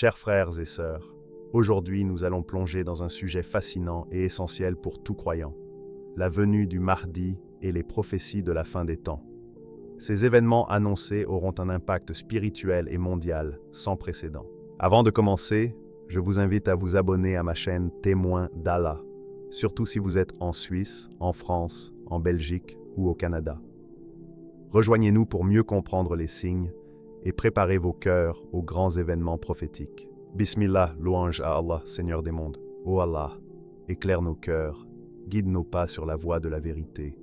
Chers frères et sœurs, aujourd'hui nous allons plonger dans un sujet fascinant et essentiel pour tout croyant, la venue du Mahdi et les prophéties de la fin des temps. Ces événements annoncés auront un impact spirituel et mondial sans précédent. Avant de commencer, je vous invite à vous abonner à ma chaîne Témoins d'Allah, surtout si vous êtes en Suisse, en France, en Belgique ou au Canada. Rejoignez-nous pour mieux comprendre les signes et préparez vos cœurs aux grands événements prophétiques. Bismillah, louange à Allah, Seigneur des mondes. Ô Allah, éclaire nos cœurs, guide nos pas sur la voie de la vérité,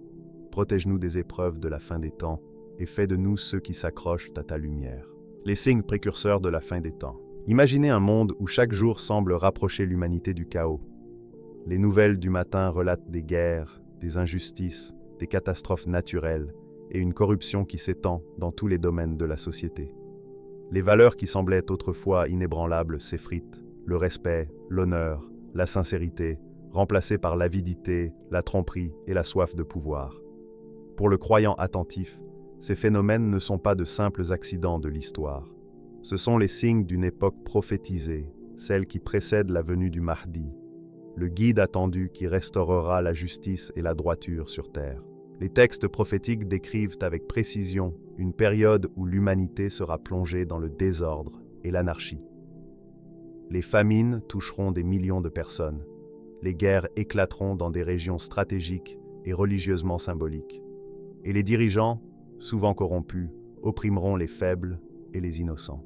protège-nous des épreuves de la fin des temps et fais de nous ceux qui s'accrochent à ta lumière. Les signes précurseurs de la fin des temps. Imaginez un monde où chaque jour semble rapprocher l'humanité du chaos. Les nouvelles du matin relatent des guerres, des injustices, des catastrophes naturelles et une corruption qui s'étend dans tous les domaines de la société. Les valeurs qui semblaient autrefois inébranlables s'effritent, le respect, l'honneur, la sincérité, remplacés par l'avidité, la tromperie et la soif de pouvoir. Pour le croyant attentif, ces phénomènes ne sont pas de simples accidents de l'histoire. Ce sont les signes d'une époque prophétisée, celle qui précède la venue du Mahdi, le guide attendu qui restaurera la justice et la droiture sur terre. Les textes prophétiques décrivent avec précision une période où l'humanité sera plongée dans le désordre et l'anarchie. Les famines toucheront des millions de personnes. Les guerres éclateront dans des régions stratégiques et religieusement symboliques. Et les dirigeants, souvent corrompus, opprimeront les faibles et les innocents.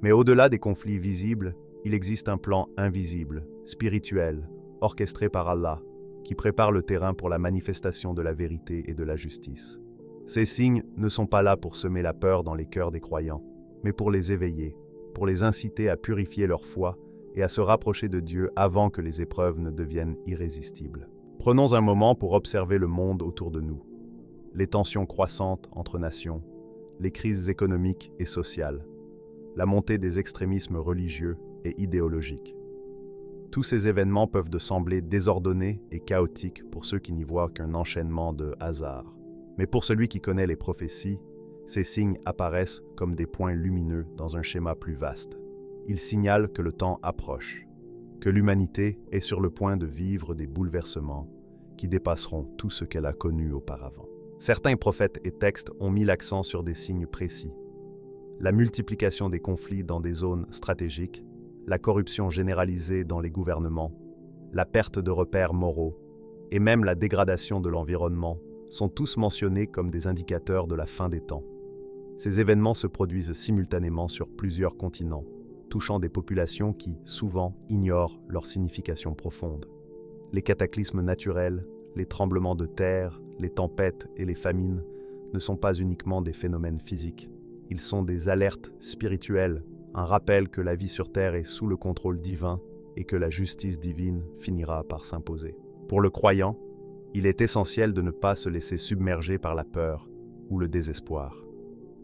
Mais au-delà des conflits visibles, il existe un plan invisible, spirituel, orchestré par Allah, qui prépare le terrain pour la manifestation de la vérité et de la justice. Ces signes ne sont pas là pour semer la peur dans les cœurs des croyants, mais pour les éveiller, pour les inciter à purifier leur foi et à se rapprocher de Dieu avant que les épreuves ne deviennent irrésistibles. Prenons un moment pour observer le monde autour de nous. Les tensions croissantes entre nations, les crises économiques et sociales, la montée des extrémismes religieux et idéologiques. Tous ces événements peuvent sembler désordonnés et chaotiques pour ceux qui n'y voient qu'un enchaînement de hasards. Mais pour celui qui connaît les prophéties, ces signes apparaissent comme des points lumineux dans un schéma plus vaste. Ils signalent que le temps approche, que l'humanité est sur le point de vivre des bouleversements qui dépasseront tout ce qu'elle a connu auparavant. Certains prophètes et textes ont mis l'accent sur des signes précis. La multiplication des conflits dans des zones stratégiques, la corruption généralisée dans les gouvernements, la perte de repères moraux et même la dégradation de l'environnement sont tous mentionnés comme des indicateurs de la fin des temps. Ces événements se produisent simultanément sur plusieurs continents, touchant des populations qui, souvent, ignorent leur signification profonde. Les cataclysmes naturels, les tremblements de terre, les tempêtes et les famines ne sont pas uniquement des phénomènes physiques. Ils sont des alertes spirituelles, un rappel que la vie sur terre est sous le contrôle divin et que la justice divine finira par s'imposer. Pour le croyant, il est essentiel de ne pas se laisser submerger par la peur ou le désespoir.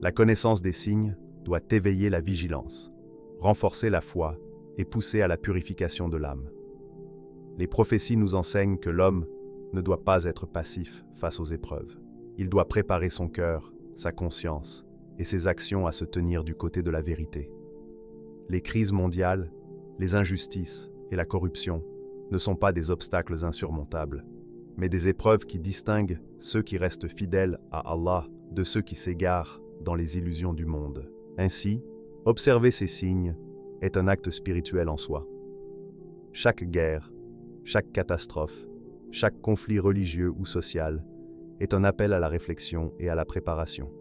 La connaissance des signes doit éveiller la vigilance, renforcer la foi et pousser à la purification de l'âme. Les prophéties nous enseignent que l'homme ne doit pas être passif face aux épreuves. Il doit préparer son cœur, sa conscience et ses actions à se tenir du côté de la vérité. Les crises mondiales, les injustices et la corruption ne sont pas des obstacles insurmontables, mais des épreuves qui distinguent ceux qui restent fidèles à Allah de ceux qui s'égarent dans les illusions du monde. Ainsi, observer ces signes est un acte spirituel en soi. Chaque guerre, chaque catastrophe, chaque conflit religieux ou social est un appel à la réflexion et à la préparation.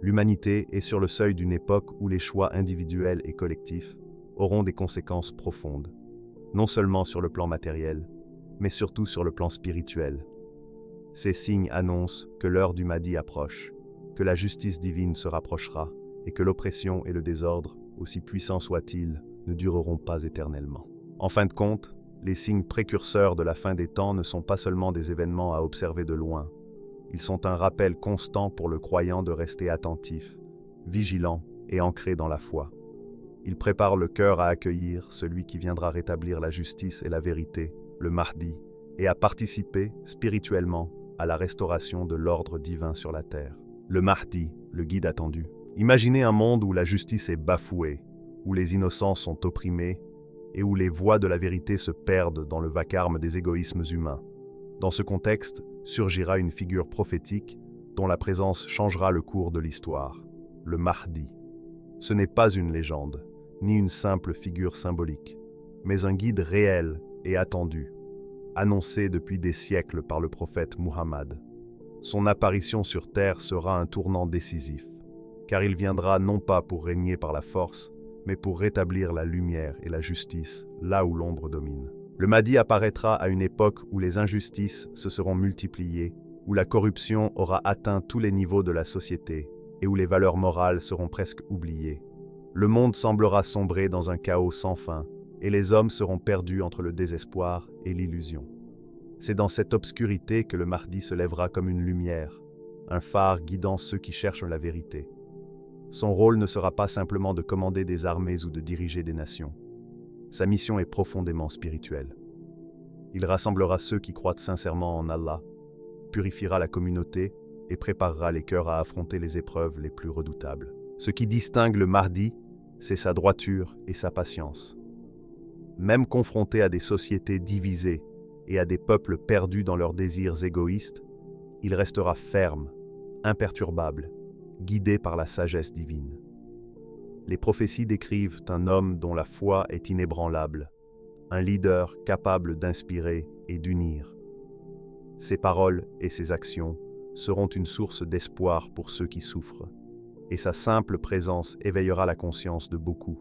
L'humanité est sur le seuil d'une époque où les choix individuels et collectifs auront des conséquences profondes, non seulement sur le plan matériel, mais surtout sur le plan spirituel. Ces signes annoncent que l'heure du Mahdi approche, que la justice divine se rapprochera et que l'oppression et le désordre, aussi puissants soient-ils, ne dureront pas éternellement. En fin de compte, les signes précurseurs de la fin des temps ne sont pas seulement des événements à observer de loin. Ils sont un rappel constant pour le croyant de rester attentif, vigilant et ancré dans la foi. Ils préparent le cœur à accueillir celui qui viendra rétablir la justice et la vérité, le Mahdi, et à participer spirituellement à la restauration de l'ordre divin sur la terre. Le Mahdi, le guide attendu. Imaginez un monde où la justice est bafouée, où les innocents sont opprimés et où les voies de la vérité se perdent dans le vacarme des égoïsmes humains. Dans ce contexte, surgira une figure prophétique dont la présence changera le cours de l'histoire, le Mahdi. Ce n'est pas une légende, ni une simple figure symbolique, mais un guide réel et attendu, annoncé depuis des siècles par le prophète Muhammad. Son apparition sur terre sera un tournant décisif, car il viendra non pas pour régner par la force, mais pour rétablir la lumière et la justice là où l'ombre domine. Le Mahdi apparaîtra à une époque où les injustices se seront multipliées, où la corruption aura atteint tous les niveaux de la société et où les valeurs morales seront presque oubliées. Le monde semblera sombrer dans un chaos sans fin, et les hommes seront perdus entre le désespoir et l'illusion. C'est dans cette obscurité que le Mahdi se lèvera comme une lumière, un phare guidant ceux qui cherchent la vérité. Son rôle ne sera pas simplement de commander des armées ou de diriger des nations. Sa mission est profondément spirituelle. Il rassemblera ceux qui croient sincèrement en Allah, purifiera la communauté et préparera les cœurs à affronter les épreuves les plus redoutables. Ce qui distingue le Mahdi, c'est sa droiture et sa patience. Même confronté à des sociétés divisées et à des peuples perdus dans leurs désirs égoïstes, il restera ferme, imperturbable, guidé par la sagesse divine. Les prophéties décrivent un homme dont la foi est inébranlable, un leader capable d'inspirer et d'unir. Ses paroles et ses actions seront une source d'espoir pour ceux qui souffrent, et sa simple présence éveillera la conscience de beaucoup.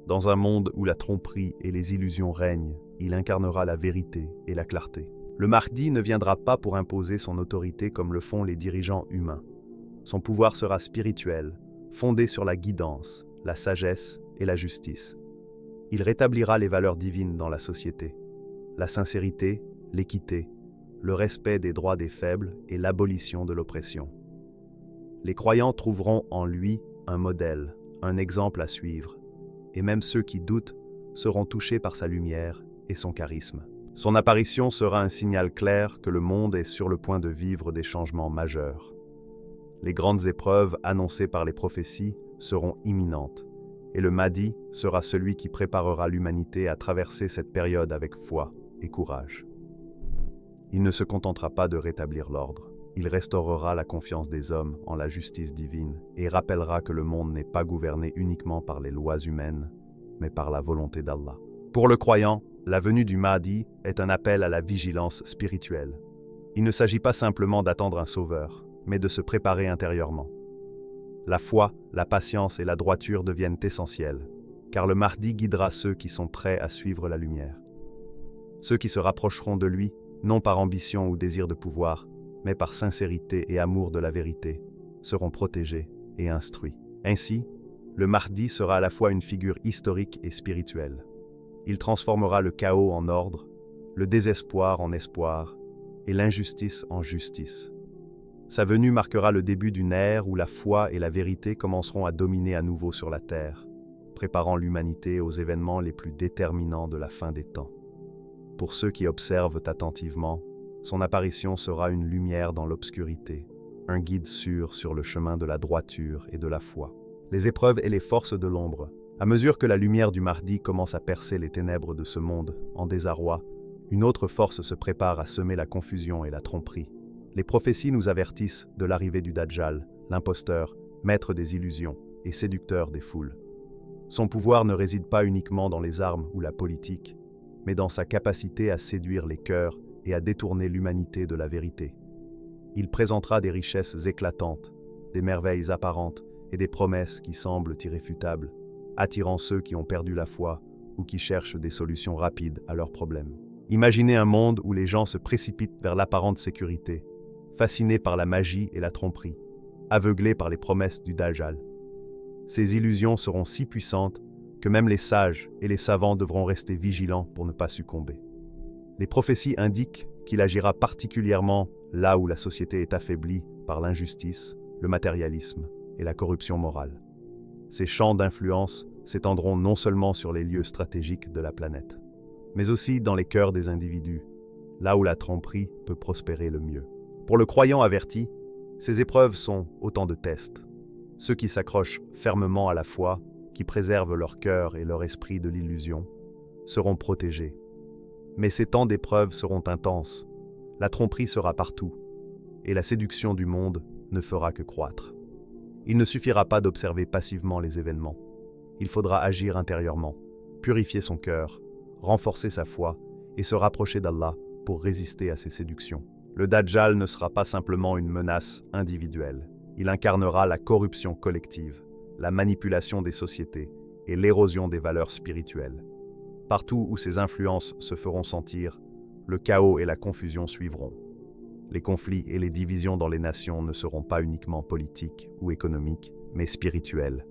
Dans un monde où la tromperie et les illusions règnent, il incarnera la vérité et la clarté. Le Mahdi ne viendra pas pour imposer son autorité comme le font les dirigeants humains. Son pouvoir sera spirituel, fondé sur la guidance, la sagesse et la justice. Il rétablira les valeurs divines dans la société, la sincérité, l'équité, le respect des droits des faibles et l'abolition de l'oppression. Les croyants trouveront en lui un modèle, un exemple à suivre, et même ceux qui doutent seront touchés par sa lumière et son charisme. Son apparition sera un signal clair que le monde est sur le point de vivre des changements majeurs. Les grandes épreuves annoncées par les prophéties seront imminentes, et le Mahdi sera celui qui préparera l'humanité à traverser cette période avec foi et courage. Il ne se contentera pas de rétablir l'ordre, il restaurera la confiance des hommes en la justice divine et rappellera que le monde n'est pas gouverné uniquement par les lois humaines, mais par la volonté d'Allah. Pour le croyant, la venue du Mahdi est un appel à la vigilance spirituelle. Il ne s'agit pas simplement d'attendre un sauveur, mais de se préparer intérieurement. La foi, la patience et la droiture deviennent essentielles, car le Mahdi guidera ceux qui sont prêts à suivre la lumière. Ceux qui se rapprocheront de lui, non par ambition ou désir de pouvoir, mais par sincérité et amour de la vérité, seront protégés et instruits. Ainsi, le Mahdi sera à la fois une figure historique et spirituelle. Il transformera le chaos en ordre, le désespoir en espoir et l'injustice en justice. Sa venue marquera le début d'une ère où la foi et la vérité commenceront à dominer à nouveau sur la terre, préparant l'humanité aux événements les plus déterminants de la fin des temps. Pour ceux qui observent attentivement, son apparition sera une lumière dans l'obscurité, un guide sûr sur le chemin de la droiture et de la foi. Les épreuves et les forces de l'ombre. À mesure que la lumière du Mahdi commence à percer les ténèbres de ce monde, en désarroi, une autre force se prépare à semer la confusion et la tromperie. Les prophéties nous avertissent de l'arrivée du Dajjal, l'imposteur, maître des illusions et séducteur des foules. Son pouvoir ne réside pas uniquement dans les armes ou la politique, mais dans sa capacité à séduire les cœurs et à détourner l'humanité de la vérité. Il présentera des richesses éclatantes, des merveilles apparentes et des promesses qui semblent irréfutables, attirant ceux qui ont perdu la foi ou qui cherchent des solutions rapides à leurs problèmes. Imaginez un monde où les gens se précipitent vers l'apparente sécurité, fascinés par la magie et la tromperie, aveuglés par les promesses du Dajjal. Ces illusions seront si puissantes que même les sages et les savants devront rester vigilants pour ne pas succomber. Les prophéties indiquent qu'il agira particulièrement là où la société est affaiblie par l'injustice, le matérialisme et la corruption morale. Ces champs d'influence s'étendront non seulement sur les lieux stratégiques de la planète, mais aussi dans les cœurs des individus, là où la tromperie peut prospérer le mieux. Pour le croyant averti, ces épreuves sont autant de tests. Ceux qui s'accrochent fermement à la foi qui préservent leur cœur et leur esprit de l'illusion, seront protégés. Mais ces temps d'épreuve seront intenses, la tromperie sera partout, et la séduction du monde ne fera que croître. Il ne suffira pas d'observer passivement les événements. Il faudra agir intérieurement, purifier son cœur, renforcer sa foi et se rapprocher d'Allah pour résister à ces séductions. Le Dajjal ne sera pas simplement une menace individuelle. Il incarnera la corruption collective, la manipulation des sociétés et l'érosion des valeurs spirituelles. Partout où ces influences se feront sentir, le chaos et la confusion suivront. Les conflits et les divisions dans les nations ne seront pas uniquement politiques ou économiques, mais spirituels.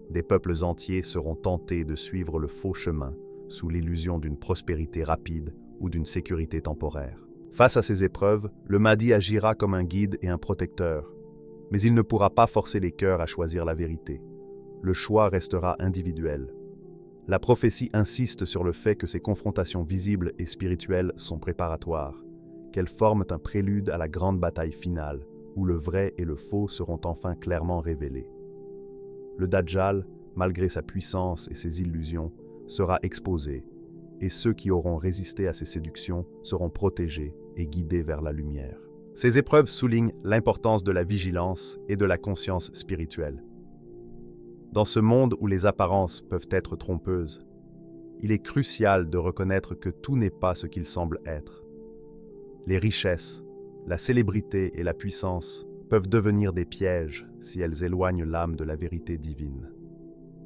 Des peuples entiers seront tentés de suivre le faux chemin sous l'illusion d'une prospérité rapide ou d'une sécurité temporaire. Face à ces épreuves, le Mahdi agira comme un guide et un protecteur, mais il ne pourra pas forcer les cœurs à choisir la vérité. Le choix restera individuel. La prophétie insiste sur le fait que ces confrontations visibles et spirituelles sont préparatoires, qu'elles forment un prélude à la grande bataille finale, où le vrai et le faux seront enfin clairement révélés. Le Dajjal, malgré sa puissance et ses illusions, sera exposé, et ceux qui auront résisté à ses séductions seront protégés et guidés vers la lumière. Ces épreuves soulignent l'importance de la vigilance et de la conscience spirituelle. Dans ce monde où les apparences peuvent être trompeuses, il est crucial de reconnaître que tout n'est pas ce qu'il semble être. Les richesses, la célébrité et la puissance peuvent devenir des pièges si elles éloignent l'âme de la vérité divine.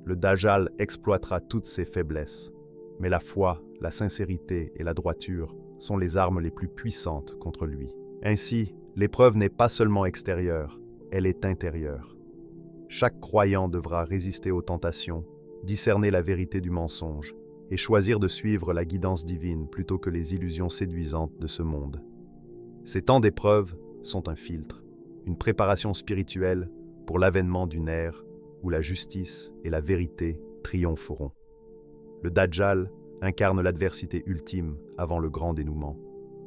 Le Dajjal exploitera toutes ces faiblesses, mais la foi, la sincérité et la droiture sont les armes les plus puissantes contre lui. Ainsi, l'épreuve n'est pas seulement extérieure, elle est intérieure. Chaque croyant devra résister aux tentations, discerner la vérité du mensonge et choisir de suivre la guidance divine plutôt que les illusions séduisantes de ce monde. Ces temps d'épreuve sont un filtre, une préparation spirituelle pour l'avènement d'une ère où la justice et la vérité triompheront. Le Dajjal incarne l'adversité ultime avant le grand dénouement,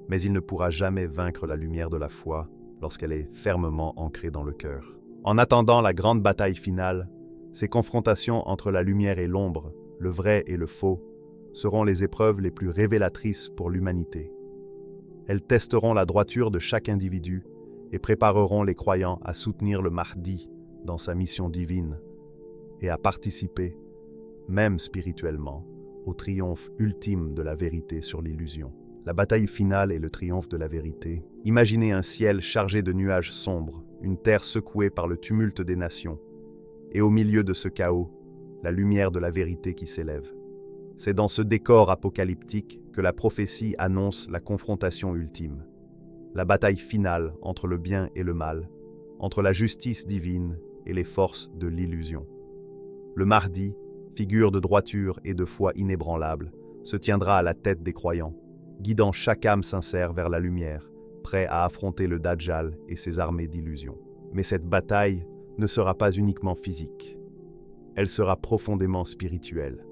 mais il ne pourra jamais vaincre la lumière de la foi lorsqu'elle est fermement ancrée dans le cœur. En attendant la grande bataille finale, ces confrontations entre la lumière et l'ombre, le vrai et le faux, seront les épreuves les plus révélatrices pour l'humanité. Elles testeront la droiture de chaque individu et prépareront les croyants à soutenir le Mahdi dans sa mission divine et à participer, même spirituellement, au triomphe ultime de la vérité sur l'illusion. La bataille finale est le triomphe de la vérité. Imaginez un ciel chargé de nuages sombres, une terre secouée par le tumulte des nations, et au milieu de ce chaos, la lumière de la vérité qui s'élève. C'est dans ce décor apocalyptique que la prophétie annonce la confrontation ultime, la bataille finale entre le bien et le mal, entre la justice divine et les forces de l'illusion. Le Mahdi, figure de droiture et de foi inébranlable, se tiendra à la tête des croyants, guidant chaque âme sincère vers la lumière, prêt à affronter le Dajjal et ses armées d'illusions. Mais cette bataille ne sera pas uniquement physique. Elle sera profondément spirituelle.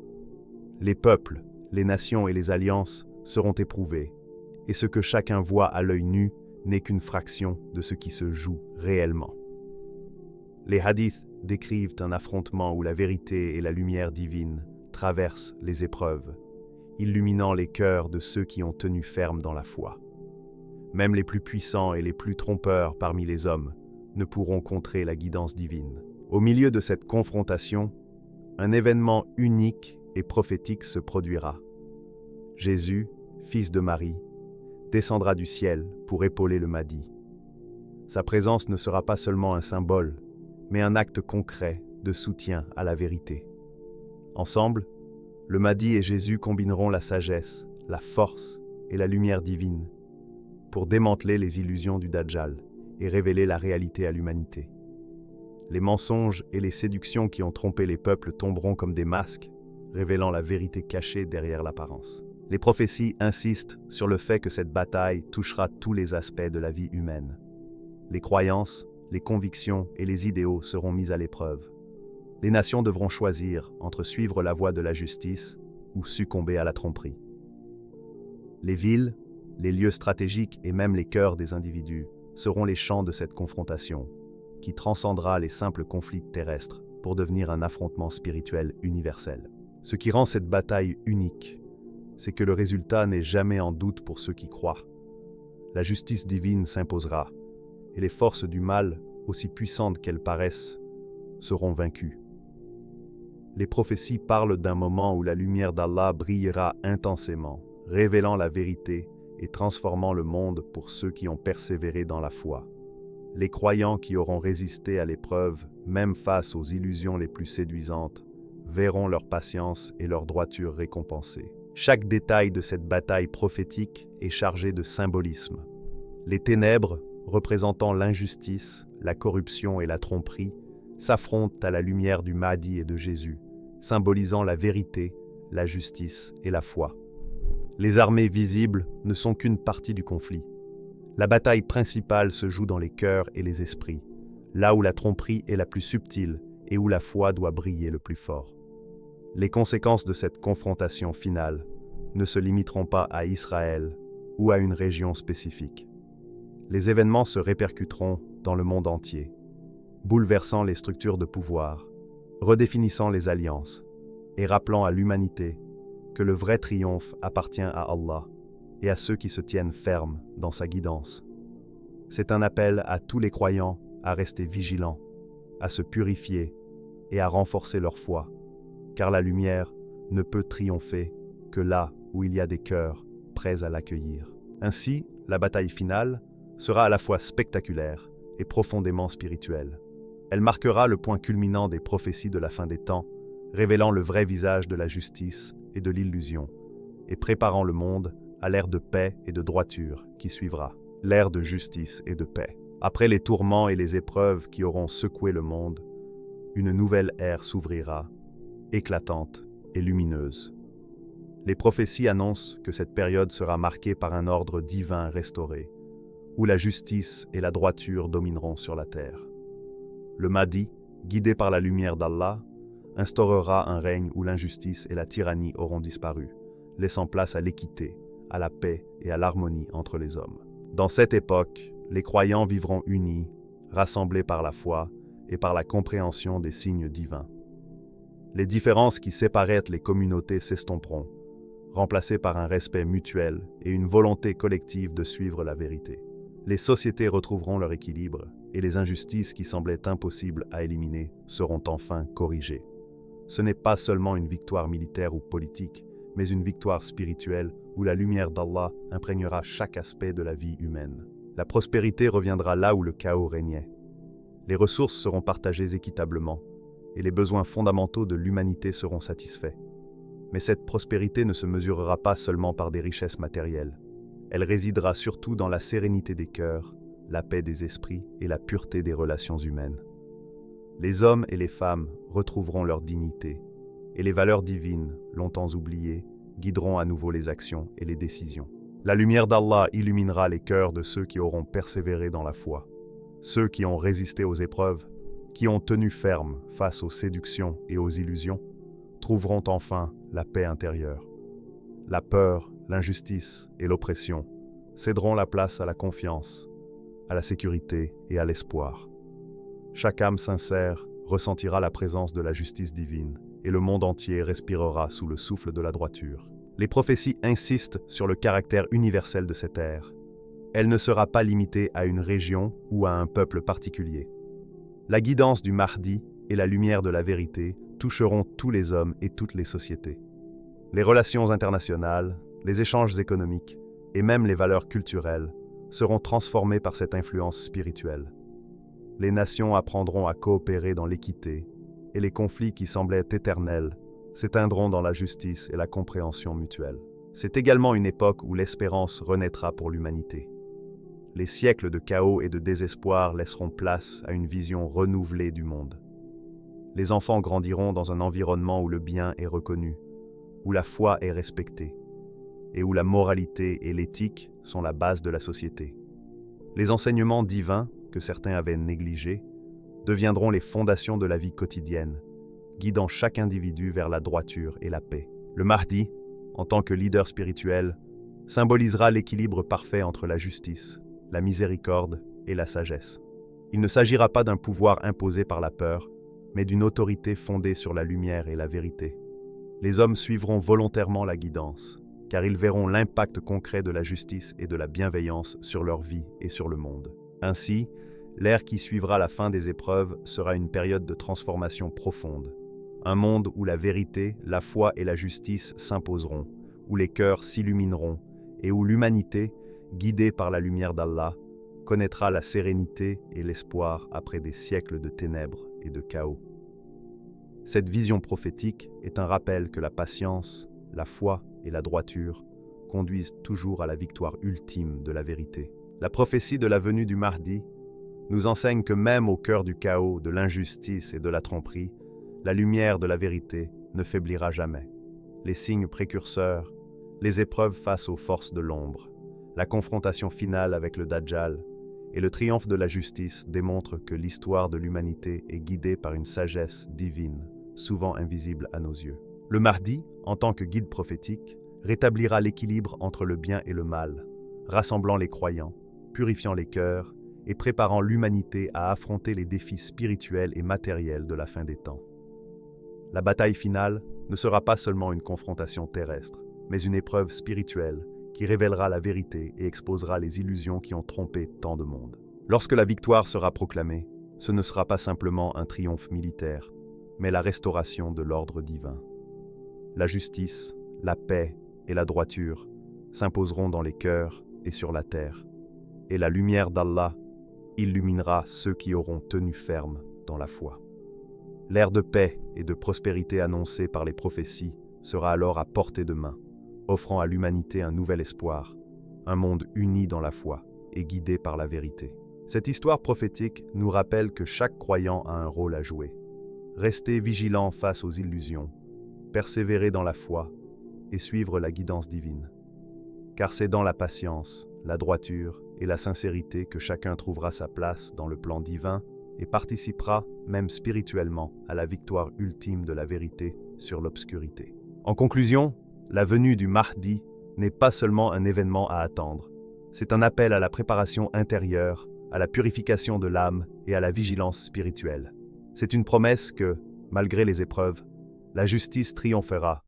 Les peuples, les nations et les alliances seront éprouvés, et ce que chacun voit à l'œil nu n'est qu'une fraction de ce qui se joue réellement. Les hadiths décrivent un affrontement où la vérité et la lumière divine traversent les épreuves, illuminant les cœurs de ceux qui ont tenu ferme dans la foi. Même les plus puissants et les plus trompeurs parmi les hommes ne pourront contrer la guidance divine. Au milieu de cette confrontation, un événement unique et prophétique se produira. Jésus, fils de Marie, descendra du ciel pour épauler le Mahdi. Sa présence ne sera pas seulement un symbole, mais un acte concret de soutien à la vérité. Ensemble, le Mahdi et Jésus combineront la sagesse, la force et la lumière divine pour démanteler les illusions du Dajjal et révéler la réalité à l'humanité. Les mensonges et les séductions qui ont trompé les peuples tomberont comme des masques, révélant la vérité cachée derrière l'apparence. Les prophéties insistent sur le fait que cette bataille touchera tous les aspects de la vie humaine. Les croyances, les convictions et les idéaux seront mis à l'épreuve. Les nations devront choisir entre suivre la voie de la justice ou succomber à la tromperie. Les villes, les lieux stratégiques et même les cœurs des individus seront les champs de cette confrontation, qui transcendra les simples conflits terrestres pour devenir un affrontement spirituel universel. Ce qui rend cette bataille unique, c'est que le résultat n'est jamais en doute pour ceux qui croient. La justice divine s'imposera, et les forces du mal, aussi puissantes qu'elles paraissent, seront vaincues. Les prophéties parlent d'un moment où la lumière d'Allah brillera intensément, révélant la vérité et transformant le monde pour ceux qui ont persévéré dans la foi. Les croyants qui auront résisté à l'épreuve, même face aux illusions les plus séduisantes, verront leur patience et leur droiture récompensées. Chaque détail de cette bataille prophétique est chargé de symbolisme. Les ténèbres, représentant l'injustice, la corruption et la tromperie, s'affrontent à la lumière du Mahdi et de Jésus, symbolisant la vérité, la justice et la foi. Les armées visibles ne sont qu'une partie du conflit. La bataille principale se joue dans les cœurs et les esprits, là où la tromperie est la plus subtile et où la foi doit briller le plus fort. Les conséquences de cette confrontation finale ne se limiteront pas à Israël ou à une région spécifique. Les événements se répercuteront dans le monde entier, bouleversant les structures de pouvoir, redéfinissant les alliances et rappelant à l'humanité que le vrai triomphe appartient à Allah et à ceux qui se tiennent fermes dans sa guidance. C'est un appel à tous les croyants à rester vigilants, à se purifier et à renforcer leur foi, car la lumière ne peut triompher que là où il y a des cœurs prêts à l'accueillir. Ainsi, la bataille finale sera à la fois spectaculaire et profondément spirituelle. Elle marquera le point culminant des prophéties de la fin des temps, révélant le vrai visage de la justice et de l'illusion, et préparant le monde à l'ère de paix et de droiture qui suivra, l'ère de justice et de paix. Après les tourments et les épreuves qui auront secoué le monde, une nouvelle ère s'ouvrira, éclatante et lumineuse. Les prophéties annoncent que cette période sera marquée par un ordre divin restauré, où la justice et la droiture domineront sur la terre. Le Mahdi, guidé par la lumière d'Allah, instaurera un règne où l'injustice et la tyrannie auront disparu, laissant place à l'équité, à la paix et à l'harmonie entre les hommes. Dans cette époque, les croyants vivront unis, rassemblés par la foi et par la compréhension des signes divins. Les différences qui séparaient les communautés s'estomperont, remplacées par un respect mutuel et une volonté collective de suivre la vérité. Les sociétés retrouveront leur équilibre et les injustices qui semblaient impossibles à éliminer seront enfin corrigées. Ce n'est pas seulement une victoire militaire ou politique, mais une victoire spirituelle où la lumière d'Allah imprégnera chaque aspect de la vie humaine. La prospérité reviendra là où le chaos régnait. Les ressources seront partagées équitablement et les besoins fondamentaux de l'humanité seront satisfaits. Mais cette prospérité ne se mesurera pas seulement par des richesses matérielles. Elle résidera surtout dans la sérénité des cœurs, la paix des esprits et la pureté des relations humaines. Les hommes et les femmes retrouveront leur dignité, et les valeurs divines, longtemps oubliées, guideront à nouveau les actions et les décisions. La lumière d'Allah illuminera les cœurs de ceux qui auront persévéré dans la foi, ceux qui ont résisté aux épreuves, qui ont tenu ferme face aux séductions et aux illusions, trouveront enfin la paix intérieure. La peur, l'injustice et l'oppression céderont la place à la confiance, à la sécurité et à l'espoir. Chaque âme sincère ressentira la présence de la justice divine et le monde entier respirera sous le souffle de la droiture. Les prophéties insistent sur le caractère universel de cette ère. Elle ne sera pas limitée à une région ou à un peuple particulier. La guidance du Mahdi et la lumière de la vérité toucheront tous les hommes et toutes les sociétés. Les relations internationales, les échanges économiques et même les valeurs culturelles seront transformées par cette influence spirituelle. Les nations apprendront à coopérer dans l'équité et les conflits qui semblaient éternels s'éteindront dans la justice et la compréhension mutuelle. C'est également une époque où l'espérance renaîtra pour l'humanité. Les siècles de chaos et de désespoir laisseront place à une vision renouvelée du monde. Les enfants grandiront dans un environnement où le bien est reconnu, où la foi est respectée, et où la moralité et l'éthique sont la base de la société. Les enseignements divins, que certains avaient négligés, deviendront les fondations de la vie quotidienne, guidant chaque individu vers la droiture et la paix. Le Mahdi, en tant que leader spirituel, symbolisera l'équilibre parfait entre la justice, la miséricorde et la sagesse. Il ne s'agira pas d'un pouvoir imposé par la peur, mais d'une autorité fondée sur la lumière et la vérité. Les hommes suivront volontairement la guidance, car ils verront l'impact concret de la justice et de la bienveillance sur leur vie et sur le monde. Ainsi, l'ère qui suivra la fin des épreuves sera une période de transformation profonde. Un monde où la vérité, la foi et la justice s'imposeront, où les cœurs s'illumineront et où l'humanité, guidée par la lumière d'Allah, connaîtra la sérénité et l'espoir après des siècles de ténèbres et de chaos. Cette vision prophétique est un rappel que la patience, la foi et la droiture conduisent toujours à la victoire ultime de la vérité. La prophétie de la venue du Mahdi nous enseigne que même au cœur du chaos, de l'injustice et de la tromperie, la lumière de la vérité ne faiblira jamais. Les signes précurseurs, les épreuves face aux forces de l'ombre, la confrontation finale avec le Dajjal et le triomphe de la justice démontrent que l'histoire de l'humanité est guidée par une sagesse divine, souvent invisible à nos yeux. Le Mahdi, en tant que guide prophétique, rétablira l'équilibre entre le bien et le mal, rassemblant les croyants, purifiant les cœurs et préparant l'humanité à affronter les défis spirituels et matériels de la fin des temps. La bataille finale ne sera pas seulement une confrontation terrestre, mais une épreuve spirituelle qui révélera la vérité et exposera les illusions qui ont trompé tant de monde. Lorsque la victoire sera proclamée, ce ne sera pas simplement un triomphe militaire, mais la restauration de l'ordre divin. La justice, la paix et la droiture s'imposeront dans les cœurs et sur la terre, et la lumière d'Allah illuminera ceux qui auront tenu ferme dans la foi. L'ère de paix et de prospérité annoncée par les prophéties sera alors à portée de main, offrant à l'humanité un nouvel espoir, un monde uni dans la foi et guidé par la vérité. Cette histoire prophétique nous rappelle que chaque croyant a un rôle à jouer. Rester vigilant face aux illusions, persévérer dans la foi et suivre la guidance divine. Car c'est dans la patience, la droiture et la sincérité que chacun trouvera sa place dans le plan divin et participera, même spirituellement, à la victoire ultime de la vérité sur l'obscurité. En conclusion, la venue du Mahdi n'est pas seulement un événement à attendre, c'est un appel à la préparation intérieure, à la purification de l'âme et à la vigilance spirituelle. C'est une promesse que, malgré les épreuves, la justice triomphera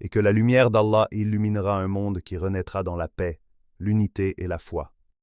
et que la lumière d'Allah illuminera un monde qui renaîtra dans la paix, l'unité et la foi.